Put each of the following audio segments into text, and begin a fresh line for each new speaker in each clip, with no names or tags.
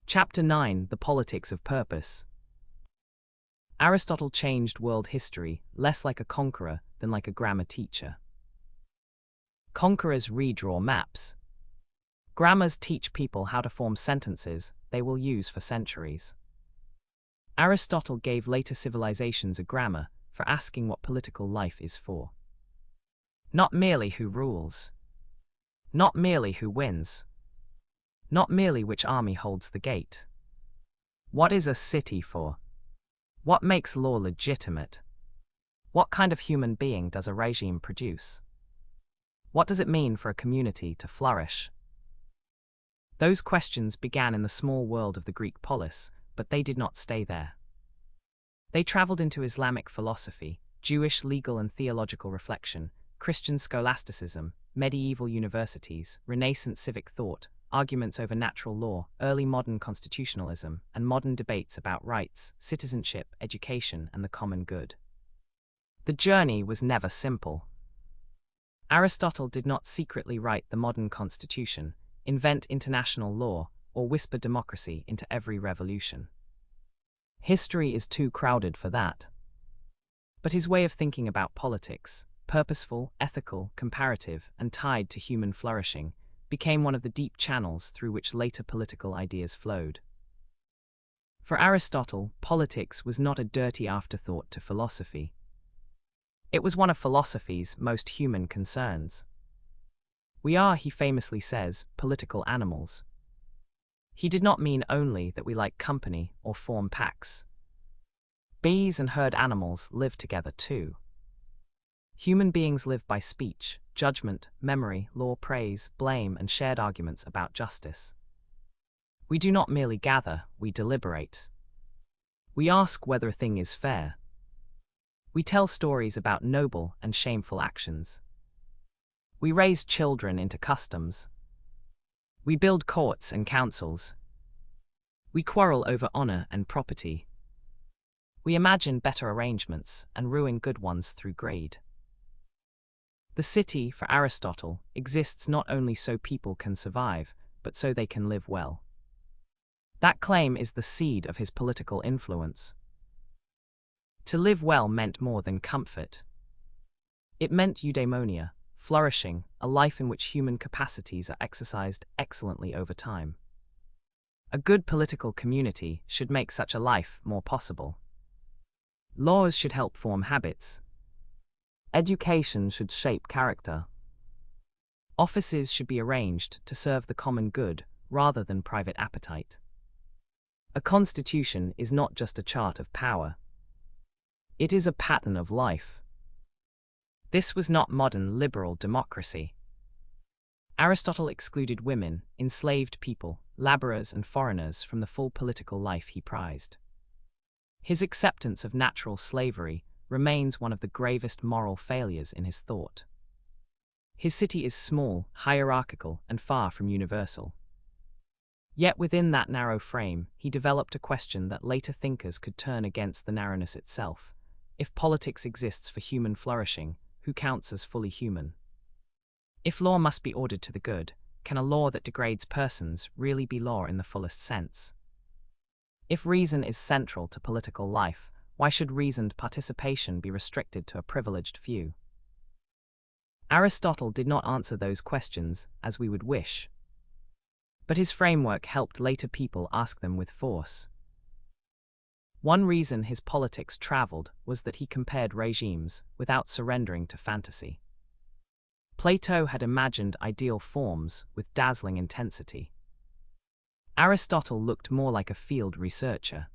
Chapter 9: The Politics of Purpose. Aristotle changed world history less like a conqueror than like a grammar teacher. Conquerors redraw maps. Grammars teach people how to form sentences they will use for centuries. Aristotle gave later civilizations a grammar for asking what political life is for. Not merely who rules. Not merely who wins. Not merely which army holds the gate. What is a city for? What makes law legitimate? What kind of human being does a regime produce? What does it mean for a community to flourish? Those questions began in the small world of the Greek polis, but they did not stay there. They traveled into Islamic philosophy, Jewish legal and theological reflection, Christian scholasticism, medieval universities, Renaissance civic thought, arguments over natural law, early modern constitutionalism, and modern debates about rights, citizenship, education, and the common good. The journey was never simple. Aristotle did not secretly write the modern constitution, invent international law, or whisper democracy into every revolution. History is too crowded for that. But his way of thinking about politics, purposeful, ethical, comparative, and tied to human flourishing, became one of the deep channels through which later political ideas flowed. For Aristotle, politics was not a dirty afterthought to philosophy. It was one of philosophy's most human concerns. We are, he famously says, political animals. He did not mean only that we like company or form packs. Bees and herd animals live together too. Human beings live by speech, judgment, memory, law, praise, blame, and shared arguments about justice. We do not merely gather, we deliberate. We ask whether a thing is fair. We tell stories about noble and shameful actions. We raise children into customs. We build courts and councils. We quarrel over honor and property. We imagine better arrangements and ruin good ones through greed. The city, for Aristotle, exists not only so people can survive, but so they can live well. That claim is the seed of his political influence. To live well meant more than comfort. It meant eudaimonia, flourishing, a life in which human capacities are exercised excellently over time. A good political community should make such a life more possible. Laws should help form habits. Education should shape character. Offices should be arranged to serve the common good rather than private appetite. A constitution is not just a chart of power. It is a pattern of life. This was not modern liberal democracy. Aristotle excluded women, enslaved people, laborers, and foreigners from the full political life he prized. His acceptance of natural slavery remains one of the gravest moral failures in his thought. His city is small, hierarchical, and far from universal. Yet within that narrow frame, he developed a question that later thinkers could turn against the narrowness itself. If politics exists for human flourishing, who counts as fully human? If law must be ordered to the good, can a law that degrades persons really be law in the fullest sense? If reason is central to political life, why should reasoned participation be restricted to a privileged few? Aristotle did not answer those questions as we would wish. But his framework helped later people ask them with force. One reason his politics traveled was that he compared regimes without surrendering to fantasy. Plato had imagined ideal forms with dazzling intensity. Aristotle looked more like a field researcher.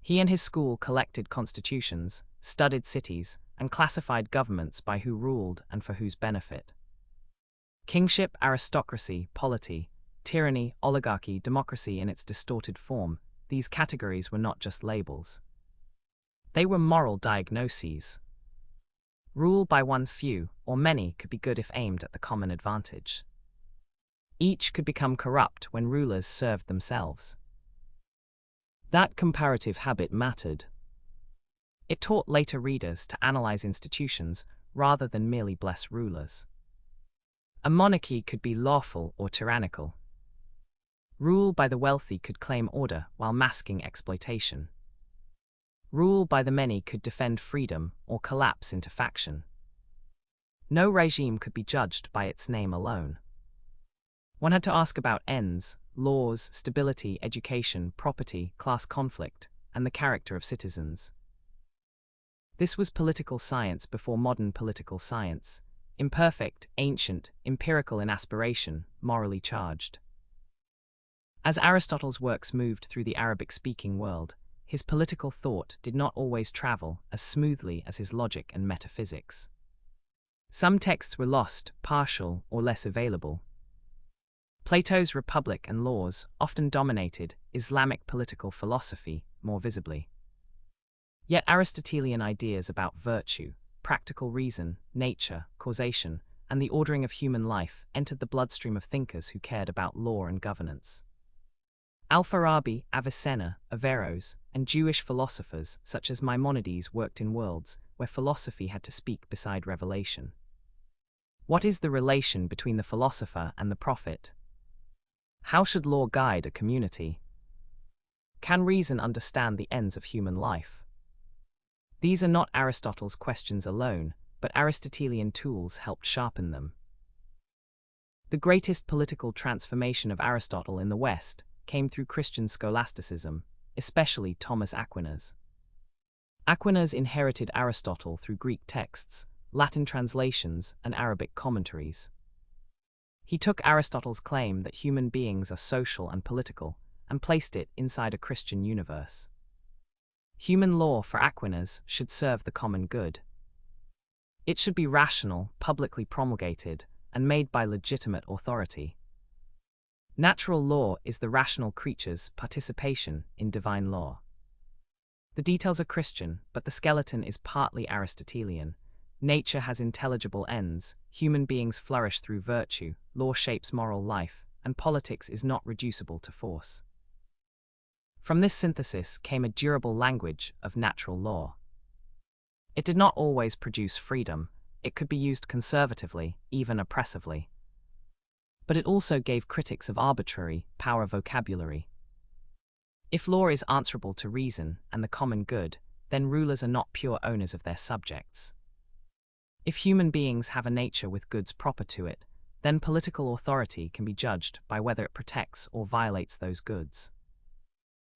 He and his school collected constitutions, studied cities, and classified governments by who ruled and for whose benefit. Kingship, aristocracy, polity, tyranny, oligarchy, democracy in its distorted form, these categories were not just labels. They were moral diagnoses. Rule by one few, or many, could be good if aimed at the common advantage. Each could become corrupt when rulers served themselves. That comparative habit mattered. It taught later readers to analyze institutions rather than merely bless rulers. A monarchy could be lawful or tyrannical. Rule by the wealthy could claim order while masking exploitation. Rule by the many could defend freedom or collapse into faction. No regime could be judged by its name alone. One had to ask about ends, laws, stability, education, property, class conflict, and the character of citizens. This was political science before modern political science, imperfect, ancient, empirical in aspiration, morally charged. As Aristotle's works moved through the Arabic-speaking world, his political thought did not always travel as smoothly as his logic and metaphysics. Some texts were lost, partial, or less available. Plato's Republic and Laws often dominated Islamic political philosophy more visibly. Yet Aristotelian ideas about virtue, practical reason, nature, causation, and the ordering of human life entered the bloodstream of thinkers who cared about law and governance. Al-Farabi, Avicenna, Averroes, and Jewish philosophers such as Maimonides worked in worlds where philosophy had to speak beside revelation. What is the relation between the philosopher and the prophet? How should law guide a community? Can reason understand the ends of human life? These are not Aristotle's questions alone, but Aristotelian tools helped sharpen them. The greatest political transformation of Aristotle in the West came through Christian scholasticism, especially Thomas Aquinas. Aquinas inherited Aristotle through Greek texts, Latin translations, and Arabic commentaries. He took Aristotle's claim that human beings are social and political, and placed it inside a Christian universe. Human law for Aquinas should serve the common good. It should be rational, publicly promulgated, and made by legitimate authority. Natural law is the rational creature's participation in divine law. The details are Christian, but the skeleton is partly Aristotelian. Nature has intelligible ends, human beings flourish through virtue, law shapes moral life, and politics is not reducible to force. From this synthesis came a durable language of natural law. It did not always produce freedom, it could be used conservatively, even oppressively. But it also gave critics of arbitrary power vocabulary. If law is answerable to reason and the common good, then rulers are not pure owners of their subjects. If human beings have a nature with goods proper to it, then political authority can be judged by whether it protects or violates those goods.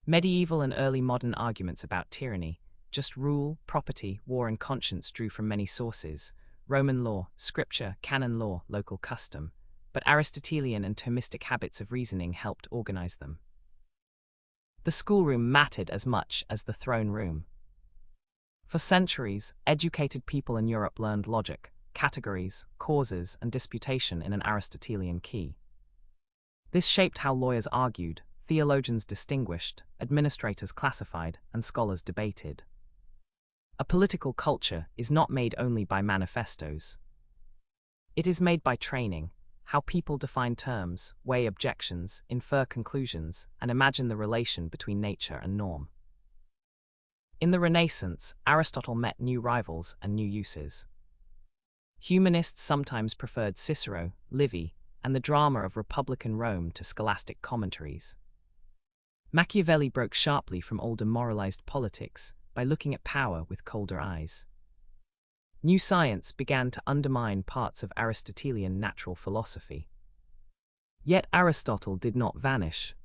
Medieval and early modern arguments about tyranny, just rule, property, war, and conscience drew from many sources: Roman law, scripture, canon law, local custom. But Aristotelian and Thomistic habits of reasoning helped organize them. The schoolroom mattered as much as the throne room. For centuries, educated people in Europe learned logic, categories, causes, and disputation in an Aristotelian key. This shaped how lawyers argued, theologians distinguished, administrators classified, and scholars debated. A political culture is not made only by manifestos. It is made by training, how people define terms, weigh objections, infer conclusions, and imagine the relation between nature and norm. In the Renaissance, Aristotle met new rivals and new uses. Humanists sometimes preferred Cicero, Livy, and the drama of Republican Rome to scholastic commentaries. Machiavelli broke sharply from older moralized politics by looking at power with colder eyes. New science began to undermine parts of Aristotelian natural philosophy. Yet Aristotle did not vanish.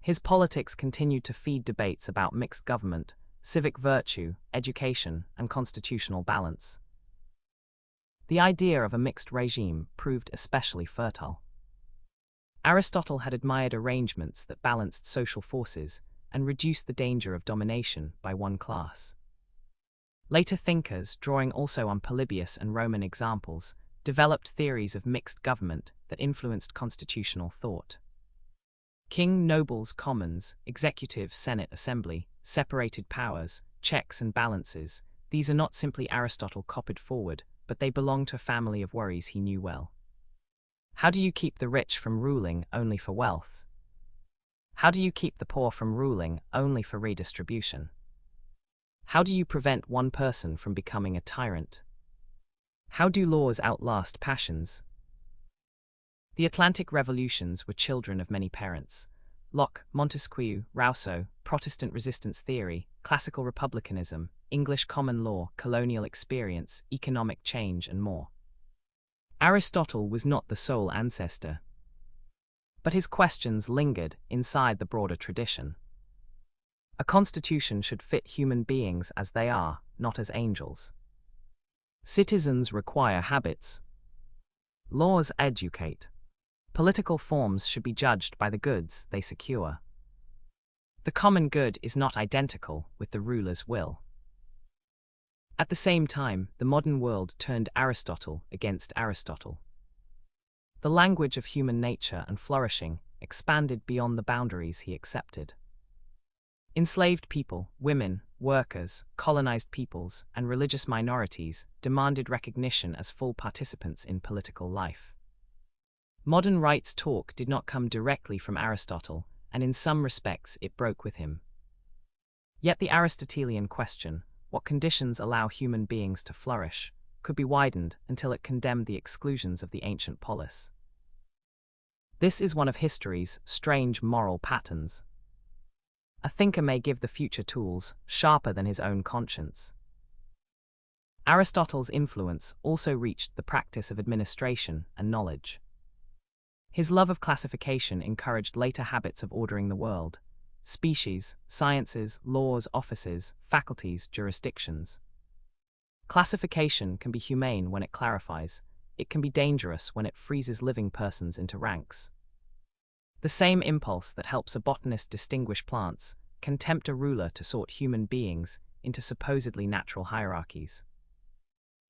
His politics continued to feed debates about mixed government, civic virtue, education, and constitutional balance. The idea of a mixed regime proved especially fertile. Aristotle had admired arrangements that balanced social forces and reduced the danger of domination by one class. Later thinkers, drawing also on Polybius and Roman examples, developed theories of mixed government that influenced constitutional thought. King, nobles, commons, executive, senate, assembly, separated powers, checks and balances, these are not simply Aristotle copied forward, but they belong to a family of worries he knew well. How do you keep the rich from ruling only for wealth? How do you keep the poor from ruling only for redistribution? How do you prevent one person from becoming a tyrant? How do laws outlast passions? The Atlantic revolutions were children of many parents. Locke, Montesquieu, Rousseau, Protestant resistance theory, classical republicanism, English common law, colonial experience, economic change, and more. Aristotle was not the sole ancestor, but his questions lingered inside the broader tradition. A constitution should fit human beings as they are, not as angels. Citizens require habits. Laws educate. Political forms should be judged by the goods they secure. The common good is not identical with the ruler's will. At the same time, the modern world turned Aristotle against Aristotle. The language of human nature and flourishing expanded beyond the boundaries he accepted. Enslaved people, women, workers, colonized peoples, and religious minorities demanded recognition as full participants in political life. Modern rights talk did not come directly from Aristotle, and in some respects it broke with him. Yet the Aristotelian question, what conditions allow human beings to flourish, could be widened until it condemned the exclusions of the ancient polis. This is one of history's strange moral patterns. A thinker may give the future tools sharper than his own conscience. Aristotle's influence also reached the practice of administration and knowledge. His love of classification encouraged later habits of ordering the world: species, sciences, laws, offices, faculties, jurisdictions. Classification can be humane when it clarifies. It can be dangerous when it freezes living persons into ranks. The same impulse that helps a botanist distinguish plants can tempt a ruler to sort human beings into supposedly natural hierarchies.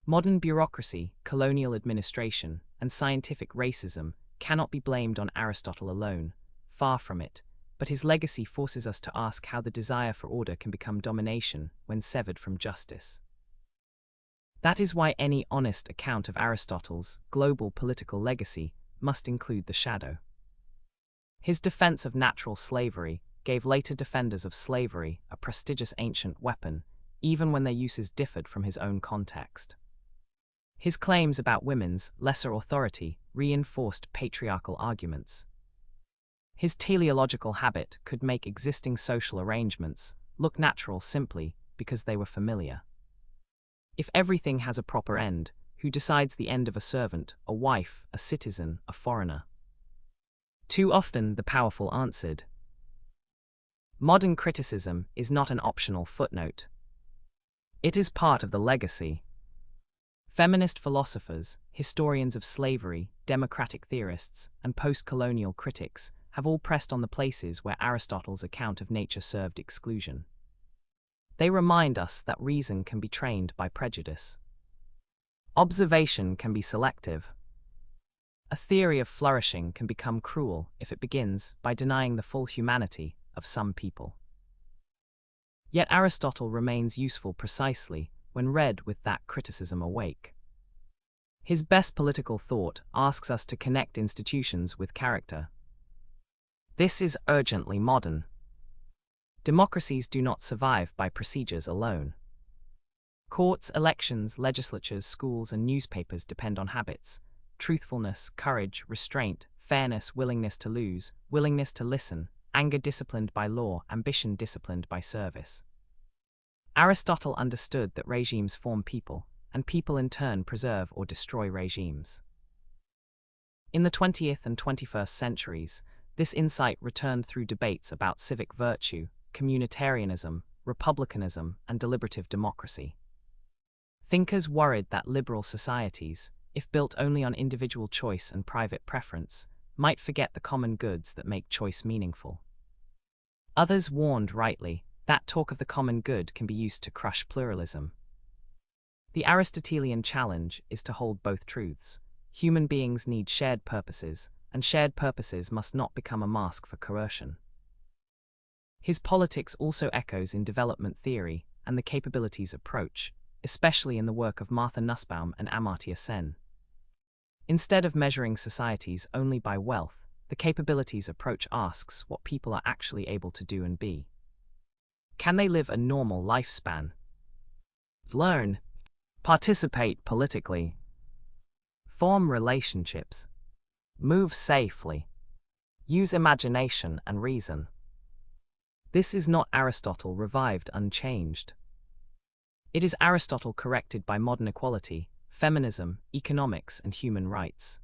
Modern bureaucracy, colonial administration, and scientific racism cannot be blamed on Aristotle alone, far from it, but his legacy forces us to ask how the desire for order can become domination when severed from justice. That is why any honest account of Aristotle's global political legacy must include the shadow. His defense of natural slavery gave later defenders of slavery a prestigious ancient weapon, even when their uses differed from his own context. His claims about women's lesser authority reinforced patriarchal arguments. His teleological habit could make existing social arrangements look natural simply because they were familiar. If everything has a proper end, who decides the end of a servant, a wife, a citizen, a foreigner? Too often the powerful answered. Modern criticism is not an optional footnote. It is part of the legacy. Feminist philosophers, historians of slavery, democratic theorists, and post-colonial critics have all pressed on the places where Aristotle's account of nature served exclusion. They remind us that reason can be trained by prejudice. Observation can be selective. A theory of flourishing can become cruel if it begins by denying the full humanity of some people. Yet Aristotle remains useful precisely when read with that criticism awake. His best political thought asks us to connect institutions with character. This is urgently modern. Democracies do not survive by procedures alone. Courts, elections, legislatures, schools, and newspapers depend on habits: truthfulness, courage, restraint, fairness, willingness to lose, willingness to listen, anger disciplined by law, ambition disciplined by service. Aristotle understood that regimes form people, and people in turn preserve or destroy regimes. In the 20th and 21st centuries, this insight returned through debates about civic virtue, communitarianism, republicanism, and deliberative democracy. Thinkers worried that liberal societies, if built only on individual choice and private preference, might forget the common goods that make choice meaningful. Others warned rightly that talk of the common good can be used to crush pluralism. The Aristotelian challenge is to hold both truths. Human beings need shared purposes, and shared purposes must not become a mask for coercion. His politics also echoes in development theory and the capabilities approach, especially in the work of Martha Nussbaum and Amartya Sen. Instead of measuring societies only by wealth, the capabilities approach asks what people are actually able to do and be. Can they live a normal lifespan? Learn. Participate politically. Form relationships. Move safely. Use imagination and reason. This is not Aristotle revived unchanged. It is Aristotle corrected by modern equality, feminism, economics, and human rights.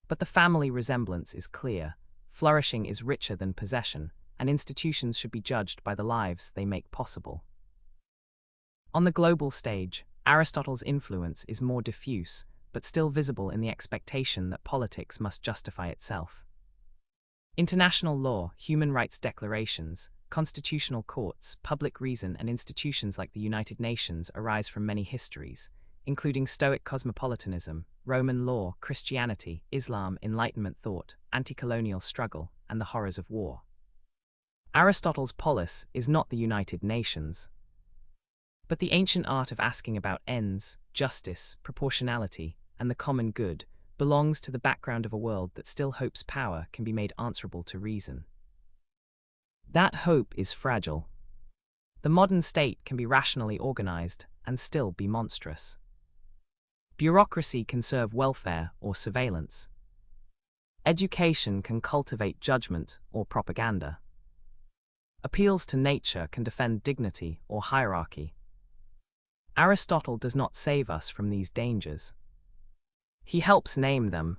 But the family resemblance is clear, flourishing is richer than possession, and institutions should be judged by the lives they make possible. On the global stage, Aristotle's influence is more diffuse, but still visible in the expectation that politics must justify itself. International law, human rights declarations, constitutional courts, public reason, and institutions like the United Nations arise from many histories, including Stoic cosmopolitanism, Roman law, Christianity, Islam, Enlightenment thought, anti-colonial struggle, and the horrors of war. Aristotle's polis is not the United Nations, but the ancient art of asking about ends, justice, proportionality, and the common good belongs to the background of a world that still hopes power can be made answerable to reason. That hope is fragile. The modern state can be rationally organized and still be monstrous. Bureaucracy can serve welfare or surveillance. Education can cultivate judgment or propaganda. Appeals to nature can defend dignity or hierarchy. Aristotle does not save us from these dangers. He helps name them.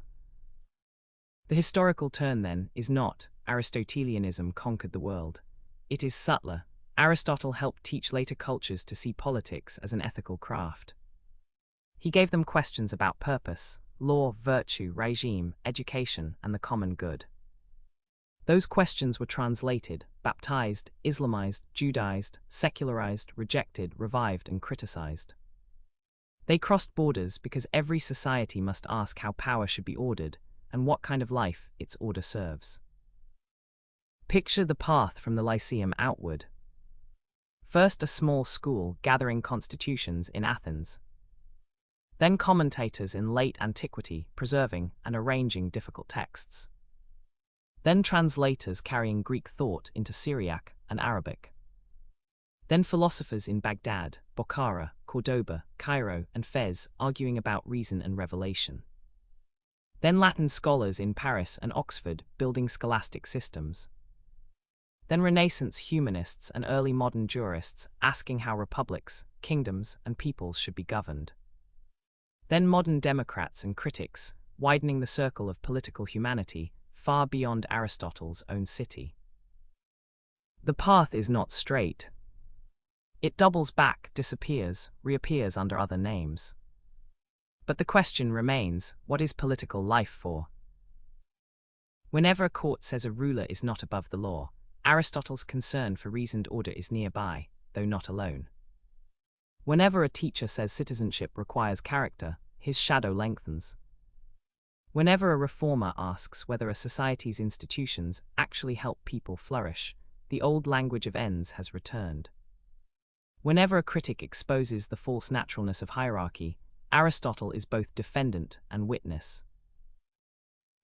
The historical turn, then, is not Aristotelianism conquered the world. It is subtler. Aristotle helped teach later cultures to see politics as an ethical craft. He gave them questions about purpose, law, virtue, regime, education, and the common good. Those questions were translated, baptized, Islamized, Judaized, secularized, rejected, revived, and criticized. They crossed borders because every society must ask how power should be ordered and what kind of life its order serves. Picture the path from the Lyceum outward. First, a small school gathering constitutions in Athens. Then commentators in late antiquity preserving and arranging difficult texts. Then translators carrying Greek thought into Syriac and Arabic. Then philosophers in Baghdad, Bokhara, Cordoba, Cairo, and Fez arguing about reason and revelation. Then Latin scholars in Paris and Oxford building scholastic systems. Then Renaissance humanists and early modern jurists asking how republics, kingdoms, and peoples should be governed. Then modern democrats and critics widening the circle of political humanity far beyond Aristotle's own city. The path is not straight. It doubles back, disappears, reappears under other names. But the question remains, what is political life for? Whenever a court says a ruler is not above the law, Aristotle's concern for reasoned order is nearby, though not alone. Whenever a teacher says citizenship requires character, his shadow lengthens. Whenever a reformer asks whether a society's institutions actually help people flourish, the old language of ends has returned. Whenever a critic exposes the false naturalness of hierarchy, Aristotle is both defendant and witness.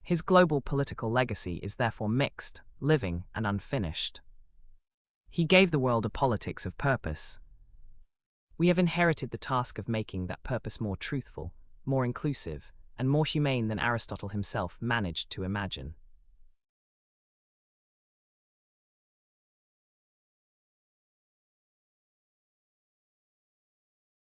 His global political legacy is therefore mixed, living, and unfinished. He gave the world a politics of purpose. We have inherited the task of making that purpose more truthful, more inclusive, and more humane than Aristotle himself managed to imagine.